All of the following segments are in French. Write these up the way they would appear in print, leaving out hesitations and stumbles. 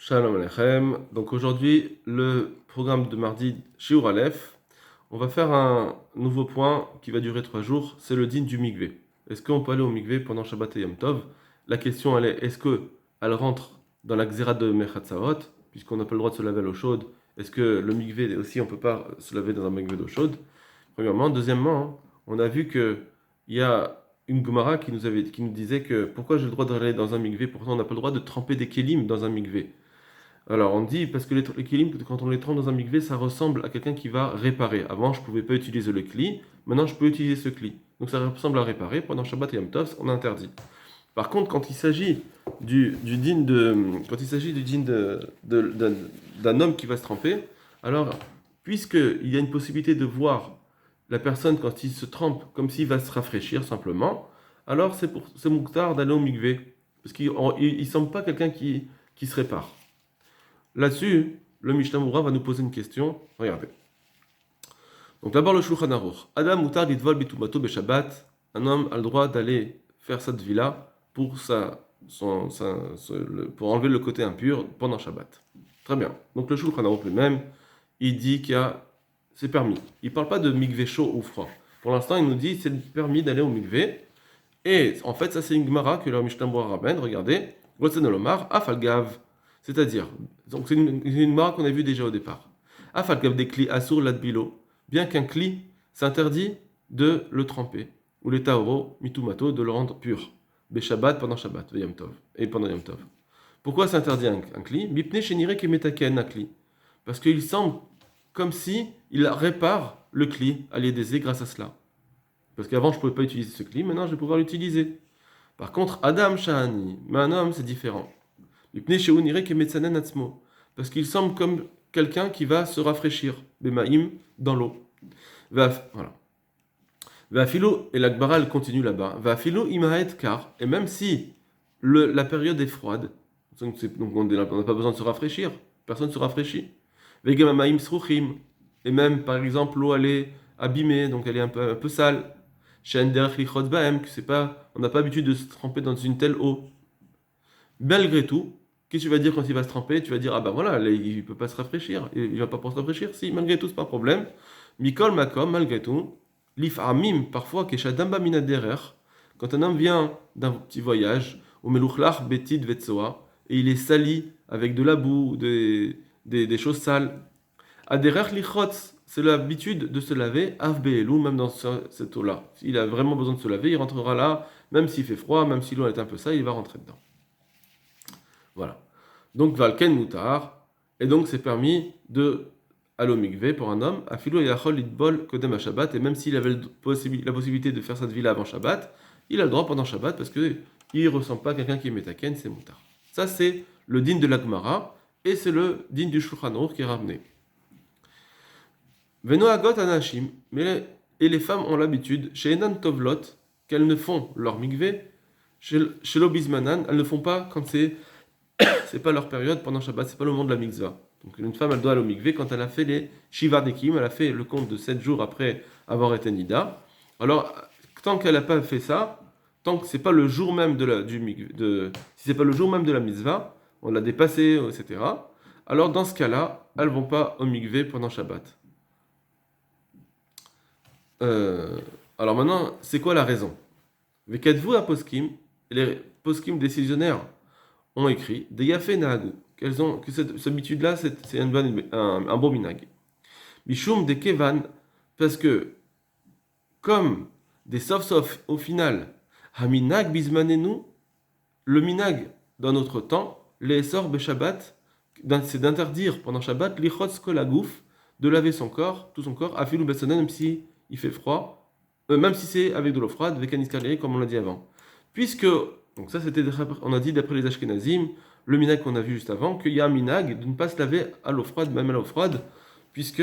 Shalom Aleichem. Donc aujourd'hui, le programme de mardi Shiur Aleph, on va faire un nouveau point qui va durer 3 jours, c'est le din du mikvé. Est-ce qu'on peut aller au mikvé pendant Shabbat et Yom Tov? La question elle est, est-ce qu'elle rentre dans la xéra de Mechatzaot, puisqu'on n'a pas le droit de se laver à l'eau chaude? Est-ce que le mikvé aussi, on ne peut pas se laver dans un mikvé d'eau chaude? Premièrement. Deuxièmement, on a vu qu'il y a une Gemara qui nous disait que pourquoi j'ai le droit d'aller dans un mikvé, pourtant on n'a pas le droit de tremper des kélim dans un mikvé. Alors on dit parce que les kelim, quand on les trempe dans un mikvé, ça ressemble à quelqu'un qui va réparer. Avant, je ne pouvais pas utiliser le kli, maintenant je peux utiliser ce kli. Donc ça ressemble à réparer. Pendant Shabbat et Yom Tov, on interdit. Par contre, quand il s'agit du din quand il s'agit du din d'un homme qui va se tremper, alors puisqu'il y a une possibilité de voir la personne quand il se trempe comme s'il va se rafraîchir simplement, alors c'est mouktar d'aller au mikvé parce qu'il ne semble pas quelqu'un qui se répare. Là-dessus, le Mishnah Moura va nous poser une question. Regardez. Donc d'abord le Shulchan Aruch. Adam mutar litvol bitumato beshabbat. Un homme a le droit d'aller faire cette villa pour pour enlever le côté impur pendant Shabbat. Très bien. Donc le Shulchan Aruch lui-même, il dit c'est permis. Il ne parle pas de mikvé chaud ou froid. Pour l'instant, il nous dit c'est permis d'aller au mikvé. Et en fait, ça c'est une Gemara que le Mishnah Moura ramène. Regardez. Gotsen Olomar, afalgav. C'est-à-dire, donc c'est une marque qu'on a vue déjà au départ. Afalgav des kli asur ladbilo, bien qu'un kli s'interdit de le tremper, ou les taoro mitumato de le rendre pur. Beshabbat pendant Shabbat, Yom Tov, et pendant Yom Tov. Pourquoi s'interdit un kli? Mipne shenire kemetaken un kli. Parce qu'il semble comme si il répare le kli à l'aider grâce à cela. Parce qu'avant je ne pouvais pas utiliser ce kli, maintenant je vais pouvoir l'utiliser. Par contre, Adam Shahani, mais un homme c'est différent. Parce qu'il semble comme quelqu'un qui va se rafraîchir, Bemaim, dans l'eau. Voilà. Et l'Akbara, elle continue là-bas. Et même si la période est froide, donc on n'a pas besoin de se rafraîchir, personne ne se rafraîchit. Et même, par exemple, l'eau, elle est abîmée, donc elle est un peu sale. On n'a pas l'habitude de se tremper dans une telle eau. Malgré tout, qu'est-ce que tu vas dire quand il va se tremper? Tu vas dire, ah ben voilà, là, il ne peut pas se rafraîchir. Il ne va pas pouvoir se rafraîchir. Si, malgré tout, c'est pas un problème. Mikol makom, malgré tout. Lif amim, parfois, keshadamba minaderer. Quand un homme vient d'un petit voyage, au meluchlach betit vetsoa, et il est sali avec de la boue, des choses sales. Aderer lichotz, c'est l'habitude de se laver, avbeelou, même dans cette eau-là. S'il a vraiment besoin de se laver, il rentrera là, même s'il fait froid, même si l'eau est un peu sale, il va rentrer dedans. Voilà. Donc, Valken Moutar, et donc c'est permis de aller au mikvé pour un homme, à Philo et Achol Litbol Kodem à Shabbat, et même s'il avait la possibilité de faire cette villa avant Shabbat, il a le droit pendant Shabbat parce qu'il ne ressemble pas à quelqu'un qui est métaken, c'est Moutar. Ça, c'est le din de l'Agmara, et c'est le din du Shulchan Aruch qui est ramené. Veno Agot Anashim, et les femmes ont l'habitude, chez Enan Tovlot, qu'elles ne font leur mikvé, chez l'Obizmanan, elles ne font pas quand c'est pas leur période pendant Shabbat, c'est pas le moment de la mitzvah. Donc une femme, elle doit aller au mikvé quand elle a fait les shivardekim, elle a fait le compte de 7 jours après avoir été nida. Alors, tant qu'elle n'a pas fait ça, tant que c'est pas le jour même si c'est pas le jour même de la mitzvah, on l'a dépassé, etc. Alors dans ce cas-là, elles vont pas au mikvé pendant Shabbat. Alors maintenant, c'est quoi la raison? Vekadvu à poskim, les poskim décisionnaires ont écrit des Yafé Nahagu, que cette habitude-là, c'est un bon minag. Bishum de Kevan, parce que, comme des sof-sof au final, Haminag Bismanenu, le minag dans notre temps, les sort Shabbat, c'est d'interdire pendant Shabbat, lichotz kolagouf, de laver son corps, tout son corps, afilou besanen, même si il fait froid, même si c'est avec de l'eau froide, vekaniskalé, comme on l'a dit avant. Puisque donc ça, on a dit d'après les Ashkenazim, le minag qu'on a vu juste avant, qu'il y a un minag de ne pas se laver à l'eau froide, même à l'eau froide, puisque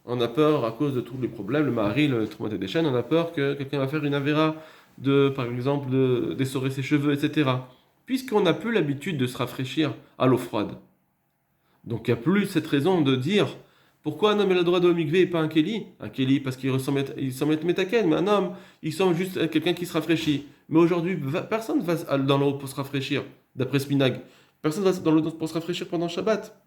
on a peur, à cause de tous les problèmes, le mari, le traumaté des chaînes, on a peur que quelqu'un va faire une avéra, par exemple, d'essorer ses cheveux, etc. Puisqu'on n'a plus l'habitude de se rafraîchir à l'eau froide. Donc il n'y a plus cette raison de dire, pourquoi un homme a le droit de mikvé et pas un kéli? Un kéli parce qu'il semble être métaken, mais un homme, il semble juste quelqu'un qui se rafraîchit. Mais aujourd'hui, personne ne va dans l'eau pour se rafraîchir, d'après ce minag. Personne va pour se rafraîchir pendant Shabbat.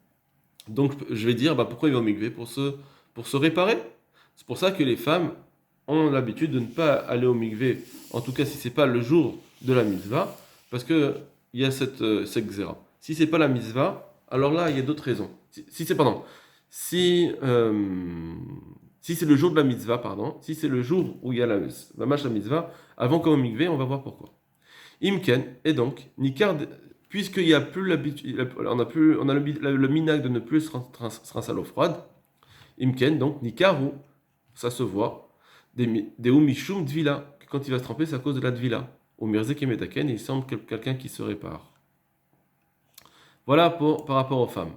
Donc je vais dire, pourquoi il va au mikvé pour se réparer. C'est pour ça que les femmes ont l'habitude de ne pas aller au mikvé, en tout cas si c'est pas le jour de la mitzvah, parce que il y a cette xéra. Si c'est pas la mitzvah, alors là il y a d'autres raisons. Si c'est le jour de la mitzvah, si c'est le jour où il y a la mâche la mitzvah, avant qu'au mikvé, on va voir pourquoi. Imken, et donc, Nikard, puisqu'il n'y a plus l'habitude, on a le minag de ne plus se rincer à l'eau froide, Imken, donc, Nikaru, ça se voit, des Umishum Dvila, quand il va se tremper, c'est à cause de la Dvila. Au Mirzek et Metaken, il semble quelqu'un qui se répare. Voilà par rapport aux femmes.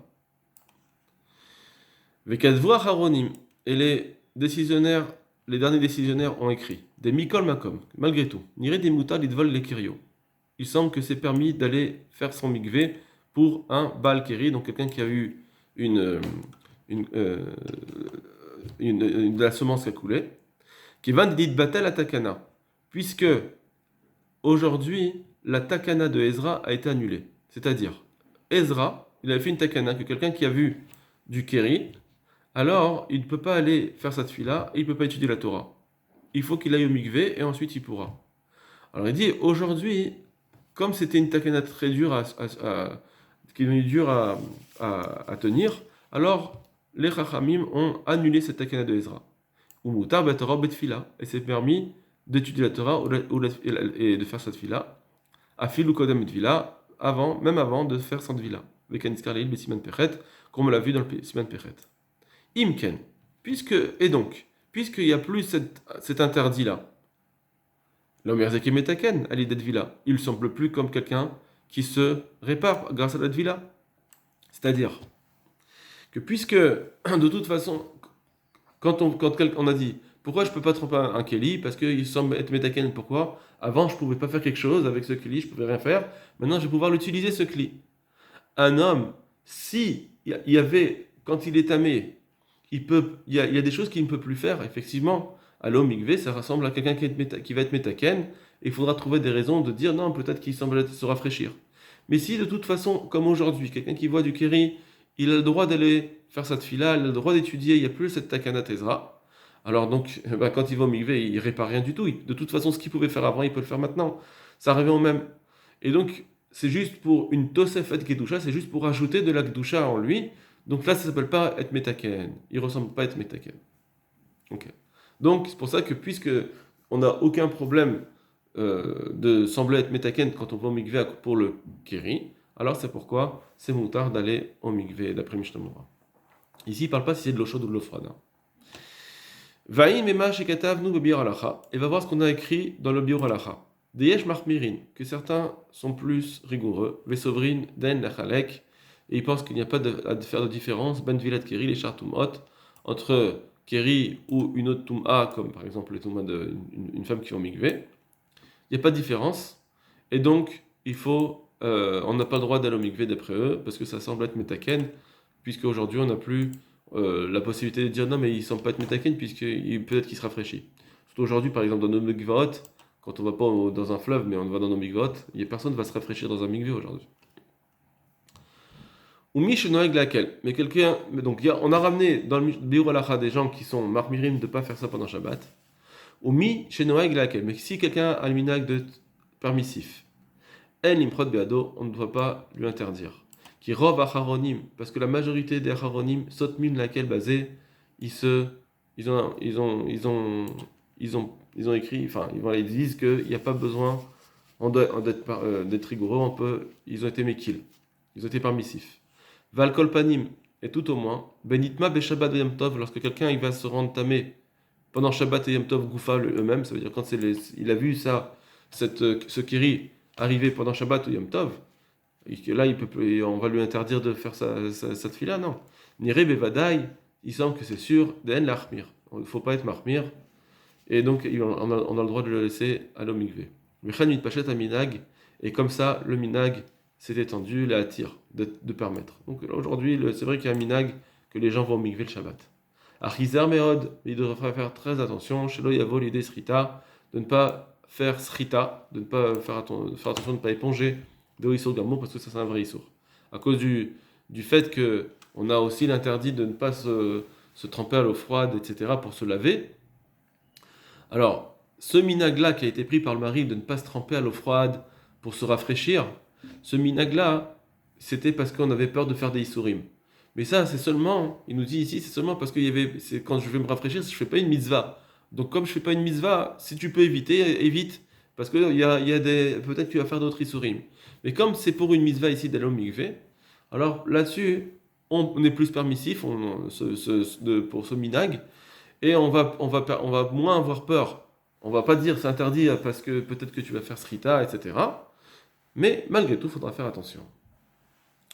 Vekadvra Haronim, et les derniers décisionnaires ont écrit, des Mikol Makom, malgré tout, Nire des Moutards, ils volent les Kirio. Il semble que c'est permis d'aller faire son mikvé pour un Baal Keri, donc quelqu'un qui a eu de la semence qui a coulé, qui va dit Batel à Takana, puisque aujourd'hui la Takana de Ezra a été annulée. C'est-à-dire, Ezra, il avait fait une Takana que quelqu'un qui a vu du Keri, alors il ne peut pas aller faire cette fila et il ne peut pas étudier la Torah. Il faut qu'il aille au mikvé et ensuite il pourra. Alors il dit aujourd'hui, comme c'était une takana très dure qui est devenue dure à tenir, alors les Chachamim ont annulé cette takana de Ezra. Ou mutar betorah betfila, et c'est permis d'étudier la Torah et de faire cette fila. Afil ou kodemtvila, même avant de faire cette vila. Avec un iskarleil besiman pechet, comme on l'a vu dans le siman pechet. Imken, puisqu'il n'y a plus cet interdit-là, l'homme Erzeki Metaken, à l'idée de villa, il ne semble plus comme quelqu'un qui se répare grâce à la villa. C'est-à-dire que puisque, de toute façon, quand on a dit pourquoi je ne peux pas tromper un Keli, parce qu'il semble être Metaken, pourquoi avant je ne pouvais pas faire quelque chose avec ce Keli, je ne pouvais rien faire, maintenant je vais pouvoir l'utiliser ce Keli. Un homme, si il y avait, quand il est tamé, il y a des choses qu'il ne peut plus faire, effectivement. À l'homme mikvé, ça ressemble à quelqu'un qui va être métaken, et il faudra trouver des raisons de dire non, peut-être qu'il semble se rafraîchir. Mais si de toute façon, comme aujourd'hui, quelqu'un qui voit du kéri, il a le droit d'aller faire cette fila, il a le droit d'étudier, il n'y a plus cette takana tezra, alors donc, quand il va au mikvé, il répare rien du tout. De toute façon, ce qu'il pouvait faire avant, il peut le faire maintenant. Ça revient au même. Et donc, c'est juste pour une tosefet kedusha, c'est juste pour ajouter de la kedusha en lui. Donc là, ça ne s'appelle pas être métaken. Il ne ressemble pas à être métaken. Ok. Donc, c'est pour ça que, puisque on n'a aucun problème de sembler être métaken quand on va au mikvé pour le keri, alors c'est pourquoi c'est moutard d'aller au mikvé, d'après Mishnah. Ici, il ne parle pas si c'est de l'eau chaude ou de l'eau froide. Vaïm ema shekatavnu bebiur halacha, et va voir ce qu'on a écrit dans le biur halacha. Deyesh marmirin, que certains sont plus rigoureux, vesovrin den lachalek, et ils pensent qu'il n'y a pas à faire de différence, ben vilat keri, les chartumot, entre keri ou une autre tum'a, comme par exemple les tum'a d'une femme qui est au mikvé. Il n'y a pas de différence, et donc on n'a pas le droit d'aller au mikvé d'après eux, parce que ça semble être metaken, puisque aujourd'hui on n'a plus la possibilité de dire non, mais il ne semble pas être metaken, peut-être qu'il se rafraîchit. Surtout aujourd'hui, par exemple, dans nos mikvaot, quand on ne va pas dans un fleuve, mais on va dans nos mikvaot, personne ne va se rafraîchir dans un mikvé aujourd'hui. Ou Mish Noeg laquelle. Mais on a ramené dans le Biur Halacha des gens qui sont marmirim de ne pas faire ça pendant Shabbat. Ou Mi chez Noeg laquelle. Mais si quelqu'un a le minag de permissif, El Improd Beado, on ne doit pas lui interdire. Qui rov acharonim, parce que la majorité des acharonim, sotmim laquelle basé, ils ont écrit, ils disent qu'il n'y a pas besoin d'être rigoureux, ils ont été mekil, ils ont été permissifs. Valkol panim, et tout au moins, benitma be Shabbat ve Yom Tov, lorsque quelqu'un il va se rendre tamé pendant Shabbat et Yom Tov goufa eux-mêmes, ça veut dire quand il a vu ça, ce kiri arriver pendant Shabbat ou Yom Tov, et que là on va lui interdire de faire cette fila, non. Nire bevadai, il semble que c'est sûr, d'en l'achmir, il ne faut pas être marmir, et donc on a le droit de le laisser à l'omikvé. Mechan mit pachet à minag, et comme ça le minag s'est étendu, la attire, de permettre. Donc aujourd'hui, c'est vrai qu'il y a un minag que les gens vont au mikvé le Shabbat. Achizar meod, il devrait faire très attention, shelo yavo l'idée srita, de ne pas faire srita, de ne pas faire attention de ne pas éponger de issour gamour, parce que ça c'est un vrai issour. à cause du fait qu'on a aussi l'interdit de ne pas se tremper à l'eau froide, etc., pour se laver. Alors, ce minag-là qui a été pris par le mari de ne pas se tremper à l'eau froide pour se rafraîchir, ce minag-là, c'était parce qu'on avait peur de faire des issourim. Mais ça, c'est seulement, il nous dit ici, c'est seulement parce c'est quand je vais me rafraîchir, je ne fais pas une mitzvah. Donc, comme je ne fais pas une mitzvah, si tu peux éviter, évite. Parce que peut-être tu vas faire d'autres issourim. Mais comme c'est pour une mitzvah ici d'aller au mikvé, alors là-dessus, on est plus permissif pour ce minag. Et on va moins avoir peur. On va pas dire c'est interdit parce que peut-être que tu vas faire srita, etc. Mais malgré tout, il faudra faire attention.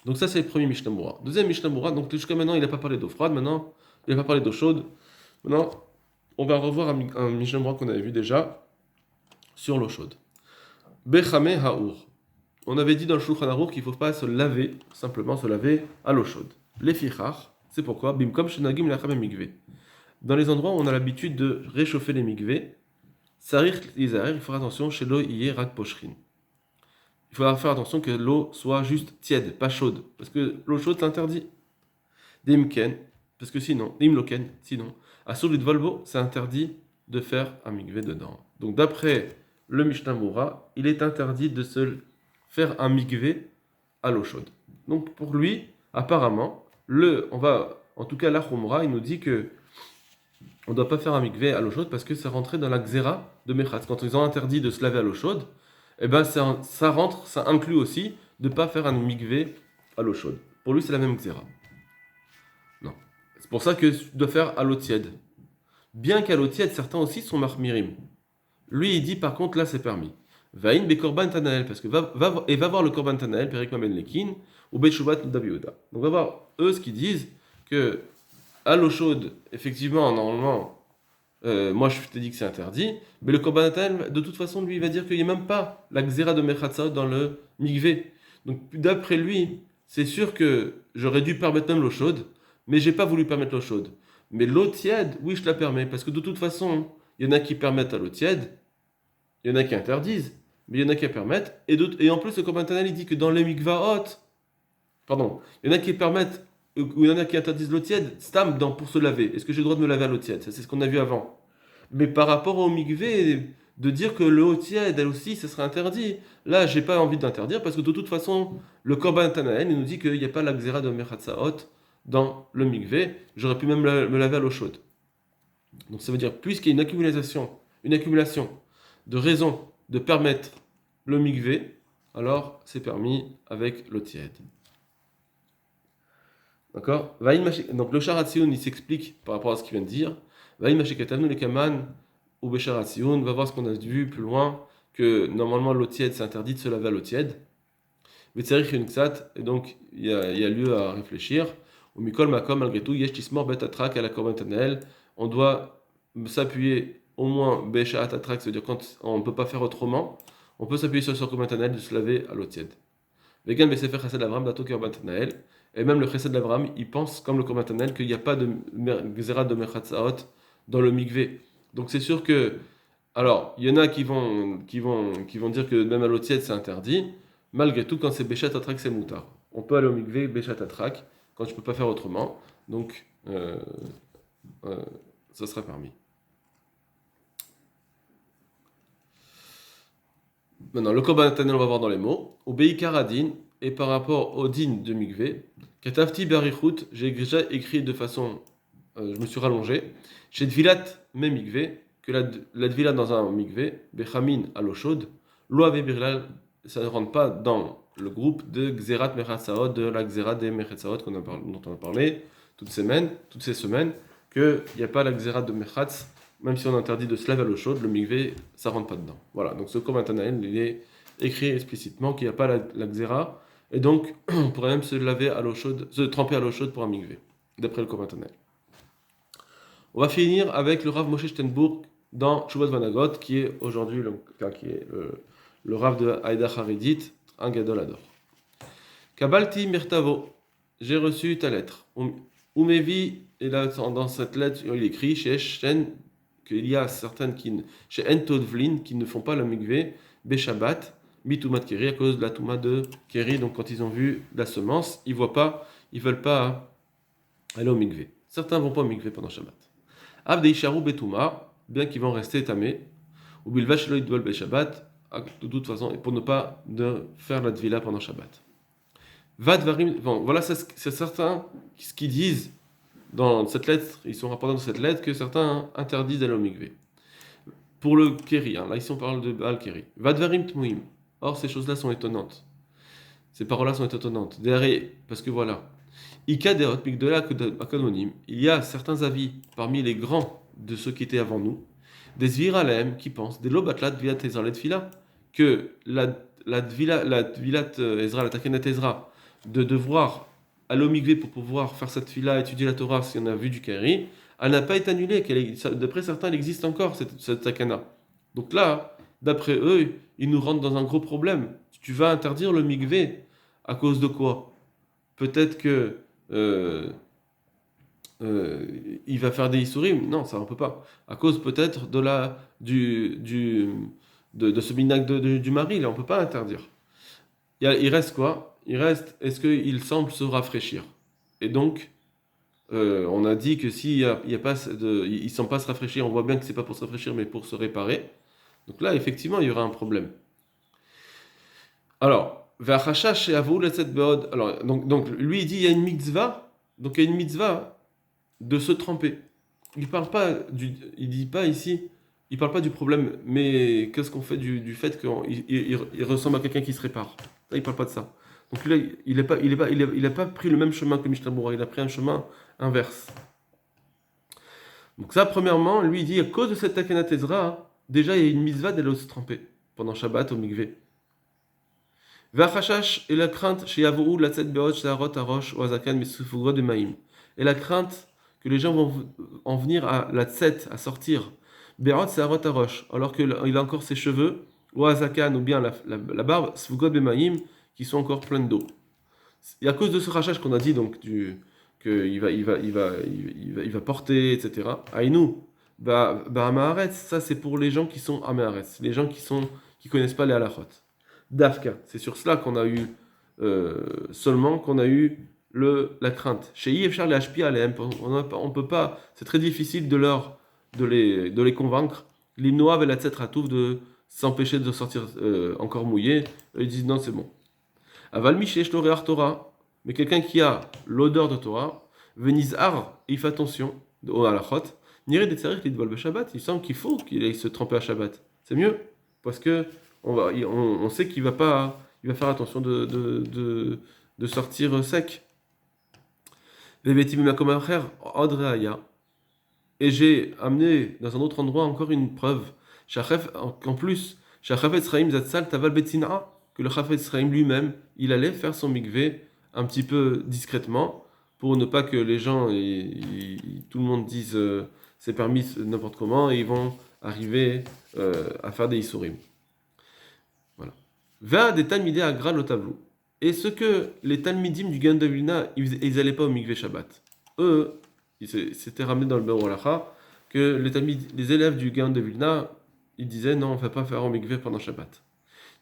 Donc ça, c'est le premier Mishnah Moura. Deuxième Mishnah Moura, donc jusqu'à maintenant, il n'a pas parlé d'eau froide, maintenant, il n'a pas parlé d'eau chaude. Maintenant, on va revoir un Mishnah Moura qu'on avait vu déjà sur l'eau chaude. Bechame Haour. On avait dit dans le Shulchan Aruch qu'il ne faut pas se laver, simplement se laver à l'eau chaude. Les fichar, c'est pourquoi Bimkom Shenagim Lacham Mikvé. Dans les endroits où on a l'habitude de réchauffer les mikvés, Sarir Izarer, il faut faire attention chez l'eau Iye Rak Poshrin. Il faudra faire attention que l'eau soit juste tiède, pas chaude, parce que l'eau chaude l'interdit. Dimken, parce que sinon, Dimloken, sinon, à Solit Volvo, c'est interdit de faire un mikvé dedans. Donc d'après le Mishnah Moura, il est interdit de se faire un mikvé à l'eau chaude. Donc pour lui, apparemment, en tout cas la Khumra, il nous dit que on ne doit pas faire un mikvé à l'eau chaude parce que ça rentrait dans la xéra de Mechatz. Quand ils ont interdit de se laver à l'eau chaude, eh ben ça inclut aussi de ne pas faire un mikvé à l'eau chaude. Pour lui, c'est la même xéra. Non. C'est pour ça que tu dois faire à l'eau tiède. Bien qu'à l'eau tiède, certains aussi sont marmirim. Lui, il dit par contre, là, c'est permis. Vaïn be korban tanael, parce que va voir le korban tanael, Perik Maben Lekin, ou Bechuvat Dabiuda. Donc, va voir eux ce qu'ils disent que à l'eau chaude, effectivement, normalement, moi je te dis que c'est interdit, mais le korban tanael, de toute façon, lui, il va dire qu'il n'y a même pas la xéra de Mechatzaot dans le mikvé. Donc, d'après lui, c'est sûr que j'aurais dû permettre même l'eau chaude, mais j'ai pas voulu permettre l'eau chaude. Mais l'eau tiède, oui, je la permets, parce que de toute façon, il y en a qui permettent à l'eau tiède, il y en a qui interdisent, mais il y en a qui permettent, et en plus, le korban tanael, il dit que dans les mikvaot, pardon, il y en a qui permettent, ou il y en a qui interdisent l'eau tiède, stam, pour se laver. Est-ce que j'ai le droit de me laver à l'eau tiède? Ça, c'est ce qu'on a vu avant. Mais par rapport au mikvé, de dire que l'eau tiède, elle aussi, ce serait interdit, là, j'ai pas envie d'interdire, parce que de toute façon, le korban tanael, il nous dit qu'il n'y a pas la xéra de Mechatzaot dans le mikvé, j'aurais pu même me laver à l'eau chaude. Donc ça veut dire, puisqu'il y a une accumulation de raisons de permettre le mikvé, alors c'est permis avec l'eau tiède. D'accord? Donc le Sharatsioun, il s'explique par rapport à ce qu'il vient de dire. Vaïm Mashikatavnu le Kaman ou Besharatsioun, va voir ce qu'on a vu plus loin, que normalement l'eau tiède, c'est interdit de se laver à l'eau tiède. Vetzerich Yunksat, et donc il y a lieu à réfléchir. Ou Mikol Makom, malgré tout, Yesh Tismor Betatrak à la Korban Tanel, on doit s'appuyer au moins Besha Atatrak, c'est-à-dire quand on ne peut pas faire autrement, on peut s'appuyer sur le Korban Tanel de se laver à l'eau tiède. Vegan Besefer Chesed Avram Dato Korban Tanel, et même le Chesed d'Avram, il pense comme le Korban Tanel qu'il n'y a pas de Xérat de Mechatzaot dans le mikvé. Donc c'est sûr que, alors il y en a qui vont dire que même à l'eau tiède c'est interdit. Malgré tout, quand c'est Béchat Atrak, c'est Moutar. On peut aller au mikvé Béchat Atrak quand je ne peux pas faire autrement. Donc ça sera permis. Maintenant, le Korban Tanel, on va voir dans les mots. Au Beikar Adin, et par rapport au din de mikvé, Katafti Barichut, j'ai déjà écrit de façon, je me suis rallongé, chez Dvilat me mikvé, que la Dvilat dans un mikvé, Bechamin à l'eau chaude, Loave Birlal, ça ne rentre pas dans le groupe de Xerat Mechatzaot, de la Xerat des Mechatzaot dont on a parlé toutes ces semaines, qu'il n'y a pas la Xerat de Mechatz, même si on interdit de se laver à l'eau chaude, le mikvé, ça ne rentre pas dedans. Voilà, donc ce Korban Tanael, il est écrit explicitement qu'il n'y a pas la Xéra, et donc on pourrait même se laver à l'eau chaude, se tremper à l'eau chaude pour un mikvé, d'après le Korban Tanael. On va finir avec le Rav Moshe Steinburg dans Tshuvot Vanagot, qui est aujourd'hui le Rav de Haïda Haredit, un Gadol Ador. Kabalti Mirtavo, j'ai reçu ta lettre. Umevi, et là dans cette lettre, il écrit chez qu'il y a certaines chez Entodvlin qui ne font pas le mikvé, Beshabbat, Mitoumat Keri, à cause de la Touma de Keri. Donc quand ils ont vu la semence, ils voient pas, ils veulent pas aller au mikvé. Certains vont pas au mikvé pendant Shabbat. Abdei Sharou Betouma, bien qu'ils vont rester tamés, ou Bilvash Lo Yidbol Be Shabbat, de toute façon, pour ne pas de faire la Tvila pendant Shabbat. Vadvarim, bon, voilà, c'est certains qui disent dans cette lettre, ils sont rapportés dans cette lettre que certains interdisent d'aller au mikvé. Pour le Keri, là ici on parle de Baal Keri. Vadvarim Tmuim. Or ces choses-là sont étonnantes. Ces paroles-là sont étonnantes. Parce que voilà. Ika Derot Migdola Akononim. Il y a certains avis parmi les grands de ceux qui étaient avant nous, des Zviralem qui pensent, des Lobatlat Vilat Ezra Letfila, que la Vilat Ezra, la Takenet Ezra, de devoir aller au mikvé pour pouvoir faire cette fila, étudier la Torah, si on a vu du Keri, elle n'a pas été annulée. D'après certains, elle existe encore, cette takana. Donc là, d'après eux, ils nous rentrent dans un gros problème. Tu vas interdire le mikvé à cause de quoi? Peut-être que il va faire des isurim. Non, ça on peut pas. À cause peut-être de ce binac du mari, là on peut pas interdire. Il reste quoi? Il reste, est-ce qu'il semble se rafraîchir? Et donc, on a dit que s'il y a pas il ne semble pas se rafraîchir, on voit bien que c'est pas pour se rafraîchir, mais pour se réparer. Donc là, effectivement, il y aura un problème. Alors, alors, donc lui, il dit il y a une mitzvah, donc il y a une mitzvah de se tremper. Il dit pas ici, il parle pas du problème, mais qu'est-ce qu'on fait du fait qu'il ressemble à quelqu'un qui se répare. Là, il parle pas de ça. Donc là, il a pas pris le même chemin que Mishnah Berurah, il a pris un chemin inverse. Donc ça, premièrement, lui il dit à cause de cette Takenat Ezra, déjà il y a une mitzvah d'aller se tremper pendant Shabbat au mikvé. V'achashash et la crainte chez Yavou latzet beot sharot arosh ou azakan misufugod de maïm. Et la crainte que les gens vont en venir à la tzet, à sortir beot sharot arosh, alors qu'il a encore ses cheveux ou azakan ou bien la barbe sufugod de maïm qui sont encore pleines d'eau. Et à cause de ce rachage qu'on a dit donc qu'il va porter, etc. Aïnou, Amaharetz, ça c'est pour les gens qui sont Amaharetz, les gens qui connaissent pas les halachot. Dafka, c'est sur cela qu'on a eu seulement qu'on a eu la crainte. Chez Yefchar les Hashpi Alehem, on peut pas, c'est très difficile de les convaincre. L'imnoav et la tzetratouf de s'empêcher de sortir encore mouillé. Ils disent non, c'est bon. Aval Mishesh Torah, mais quelqu'un qui a l'odeur de Torah, Venizar, il fait attention au halachot, Nire des tzarich l'idbol be Shabbat, il semble qu'il faut qu'il aille se tremper à Shabbat. C'est mieux, parce que on sait qu'il va pas, il va faire attention de sortir sec. Et j'ai amené dans un autre endroit encore une preuve. En plus, que le Chafetz Chaim lui-même, il allait faire son mikvé un petit peu discrètement pour ne pas que les gens, tout le monde dise c'est permis n'importe comment et ils vont arriver à faire des isurim. Voilà. Va des talmidei agra lo tableau. Et ce que les talmidim du Gaon de Vilna, ils n'allaient pas au mikvé Shabbat. Eux, c'était ramené dans le Be'or Halacha que les élèves du Gaon de Vilna, ils disaient non, on ne va pas faire au mikvé pendant Shabbat.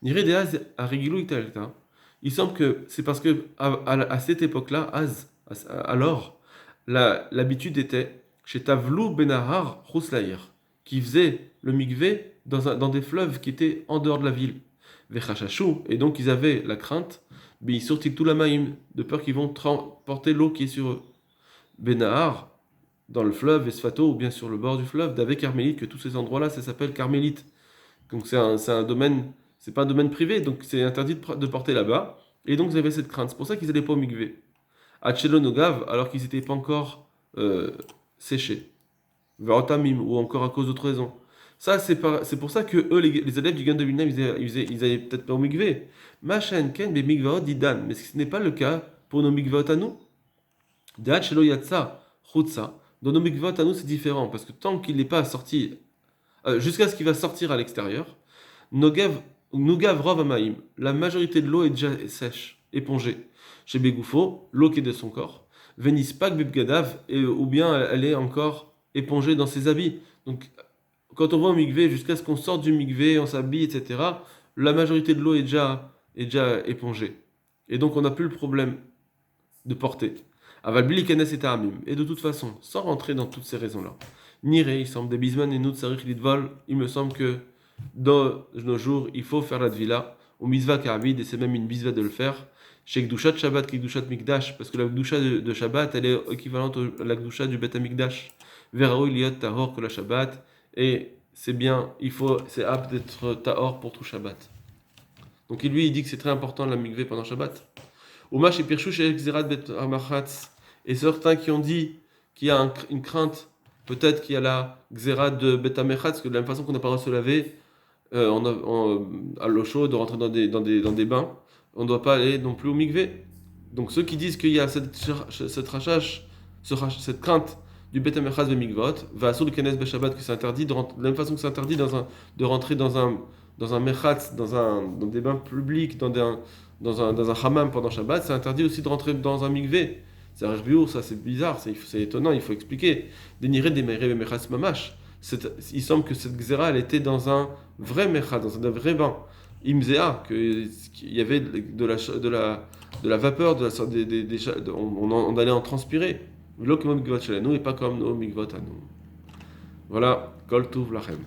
Niredeaz a rigilou italta. Il semble que c'est parce que à cette époque-là, alors, l'habitude était chez Tavlou Benahar Rouslaïr, qui faisait le mikvé dans des fleuves qui étaient en dehors de la ville. Vechachachou, et donc ils avaient la crainte, ils sortaient tout la maïm, de peur qu'ils vont porter l'eau qui est sur eux. Benahar, dans le fleuve, Esfato, ou bien sur le bord du fleuve, d'Ave Carmélite, que tous ces endroits-là, ça s'appelle Carmélite. Donc c'est un domaine. C'est pas un domaine privé, donc c'est interdit de porter là-bas. Et donc ils avaient cette crainte. C'est pour ça qu'ils n'allaient pas au mikvé. Achelo Nogav, alors qu'ils n'étaient pas encore séchés. Verotamim, ou encore à cause d'autres raisons. Ça, c'est pour ça que eux, les élèves du Gaon de Vilna, ils allaient peut-être pas au mikvé. Machen ken be mikvaot didan. Mais ce n'est pas le cas pour nos mikvaot à nous. De Achelo Yatsa, Chutsa. Dans nos mikvaot à nous, c'est différent. Parce que tant qu'il n'est pas sorti, jusqu'à ce qu'il va sortir à l'extérieur, Nougav Rov Amaim, la majorité de l'eau est déjà sèche, épongée. Chez Begoufo, l'eau qui est de son corps. Venispak Bibgadav, ou bien elle est encore épongée dans ses habits. Donc, quand on va au mikvé, jusqu'à ce qu'on sorte du mikvé, on s'habille, etc., la majorité de l'eau est déjà épongée. Et donc on n'a plus le problème de portée. Aval bili kenes et ta'amim. Et de toute façon, sans rentrer dans toutes ces raisons-là, Niré, il semble des bisman et nous tsarich lidval, il me semble que dans nos jours, il faut faire la tvila, ou misva ka'abid, et c'est même une bisva de le faire, chez Gdushat Shabbat, qui Gdushat Mikdash, parce que la Gdusha de Shabbat, elle est équivalente à la Gdusha du Bet Mikdash. Verao iliot tahor que la Shabbat, et c'est bien, c'est apte d'être tahor pour tout Shabbat. Donc lui, il dit que c'est très important la mikveh pendant Shabbat. Umash et Pirshu chez Xerat Bet Amachatz, et certains qui ont dit qu'il y a une crainte, peut-être qu'il y a la Xerat de Bet Amachatz, que de la même façon qu'on n'a pas le droit de se laver à l'eau chaude, de rentrer dans des bains, on ne doit pas aller non plus au mikveh. Donc ceux qui disent qu'il y a cette rachage, cette crainte du Bet Amechaz ve mikvot, va sur le kenes be Shabbat, que c'est interdit de la même façon que c'est interdit de rentrer dans un mechatz, dans des bains publics, dans un hammam pendant Shabbat, c'est interdit aussi de rentrer dans un mikveh. C'est un rbiur, ça c'est bizarre, c'est étonnant, il faut expliquer. Dénirer des meire mechatz mamash. Il semble que cette xéra, elle était dans un vrai mechatz, dans un vrai bain. Imzea, qu'il y avait de la vapeur, on allait en transpirer. V'lo comme mikvot shelenu et pas comme nos mikvot à nous. Voilà, kol tuv lachem.